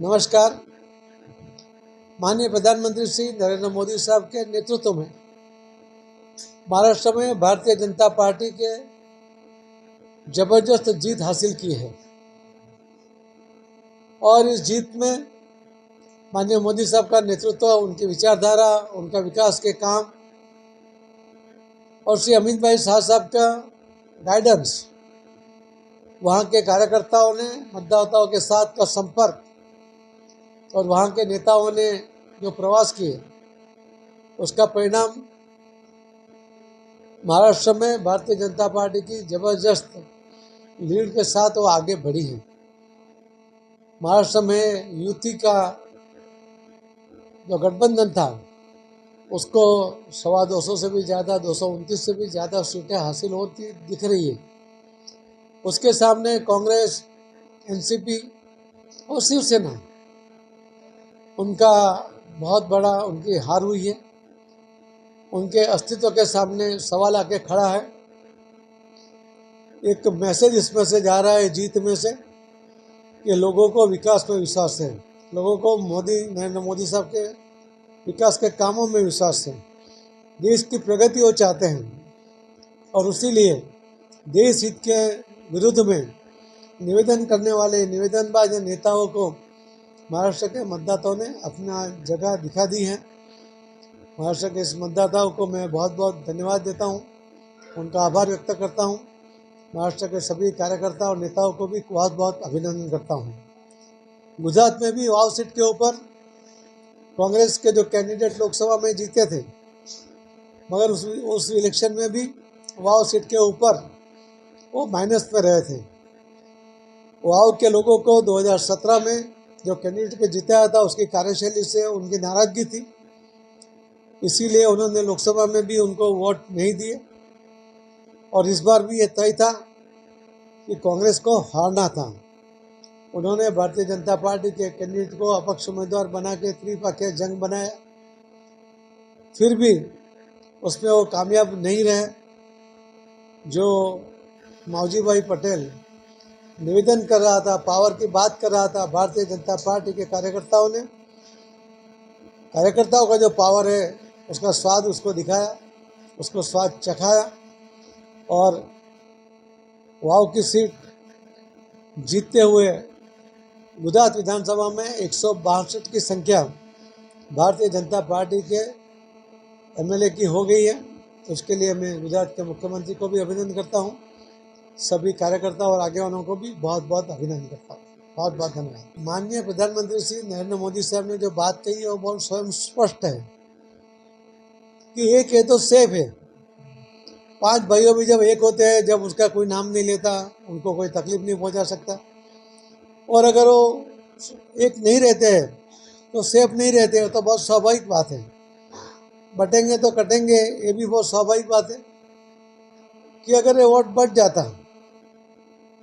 नमस्कार। माननीय प्रधानमंत्री श्री नरेंद्र मोदी साहब के नेतृत्व में महाराष्ट्र में भारतीय जनता पार्टी के जबरदस्त जीत हासिल की है और इस जीत में माननीय मोदी साहब का नेतृत्व, उनकी विचारधारा, उनका विकास के काम और श्री अमित भाई शाह साहब का गाइडेंस, वहाँ के कार्यकर्ताओं ने मतदाताओं के साथ का संपर्क और वहाँ के नेताओं ने जो प्रवास किए, उसका परिणाम महाराष्ट्र में भारतीय जनता पार्टी की जबरदस्त लीड के साथ वो आगे बढ़ी है। महाराष्ट्र में युति का जो गठबंधन था उसको 250 से भी ज़्यादा, 229 से भी ज़्यादा सीटें हासिल होती दिख रही है। उसके सामने कांग्रेस, एनसीपी और शिवसेना, उनका बहुत बड़ा उनकी हार हुई है। उनके अस्तित्व के सामने सवाल आके खड़ा है। एक मैसेज इसमें से जा रहा है जीत में से कि लोगों को विकास में विश्वास है, लोगों को नरेंद्र मोदी साहब के विकास के कामों में विश्वास है, देश की प्रगति वो चाहते हैं और इसीलिए देश हित के विरुद्ध में निवेदन करने वाले निवेदनबाज नेताओं को महाराष्ट्र के मतदाताओं ने अपना जगह दिखा दी है। महाराष्ट्र के इस मतदाताओं को मैं बहुत बहुत धन्यवाद देता हूं, उनका आभार व्यक्त करता हूं। महाराष्ट्र के सभी कार्यकर्ता और नेताओं को भी बहुत बहुत अभिनंदन करता हूं। गुजरात में भी वाव सीट के ऊपर कांग्रेस के जो कैंडिडेट लोकसभा में जीते थे, मगर उस इलेक्शन में भी वाव सीट के ऊपर वो माइनस पे रहे थे। वाव के लोगों को 2017 में जो कैंडिडेट के जिताया था उसकी कार्यशैली से उनकी नाराजगी थी, इसीलिए उन्होंने लोकसभा में भी उनको वोट नहीं दिए और इस बार भी ये तय था कि कांग्रेस को हारना था। उन्होंने भारतीय जनता पार्टी के कैंडिडेट को अपक्ष उम्मीदवार बना के त्रिपक्षीय जंग बनाया, फिर भी उसमें वो कामयाब नहीं रहे। जो मौजी भाई पटेल निवेदन कर रहा था, पावर की बात कर रहा था, भारतीय जनता पार्टी के कार्यकर्ताओं का जो पावर है उसका स्वाद उसको दिखाया, उसको स्वाद चखाया और वाव की सीट जीतते हुए गुजरात विधानसभा में 162 की संख्या भारतीय जनता पार्टी के एमएलए की हो गई है। उसके लिए मैं गुजरात के मुख्यमंत्री को भी अभिनंदन करता हूं, सभी कार्यकर्ताओं और आगेवानों को भी बहुत बहुत अभिनंदन करता हूँ। बहुत बहुत धन्यवाद। माननीय प्रधानमंत्री श्री नरेंद्र मोदी साहब ने जो बात कही है वो बहुत स्वयं स्पष्ट है कि एक है तो सेफ है। 5 भाइयों भी जब एक होते हैं, जब उसका कोई नाम नहीं लेता, उनको कोई तकलीफ नहीं पहुंचा सकता, और अगर वो एक नहीं रहते हैं तो सेफ नहीं रहते हैं, तो बहुत स्वाभाविक बात है। बटेंगे तो कटेंगे, ये भी बहुत स्वाभाविक बात है कि अगर ये वोट बढ़ जाता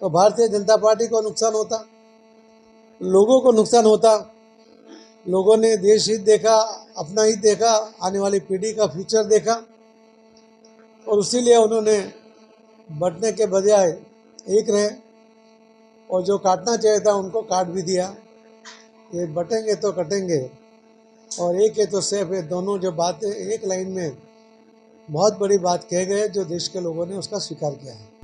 तो भारतीय जनता पार्टी को नुकसान होता, लोगों को नुकसान होता। लोगों ने देश हित देखा, अपना हित देखा, आने वाली पीढ़ी का फ्यूचर देखा और इसीलिए उन्होंने बंटने के बजाय एक रहे और जो काटना चाहिए था उनको काट भी दिया। ये बटेंगे तो कटेंगे और एक है तो सेफ है, दोनों जो बातें एक लाइन में बहुत बड़ी बात कह गए, जो देश के लोगों ने उसका स्वीकार किया है।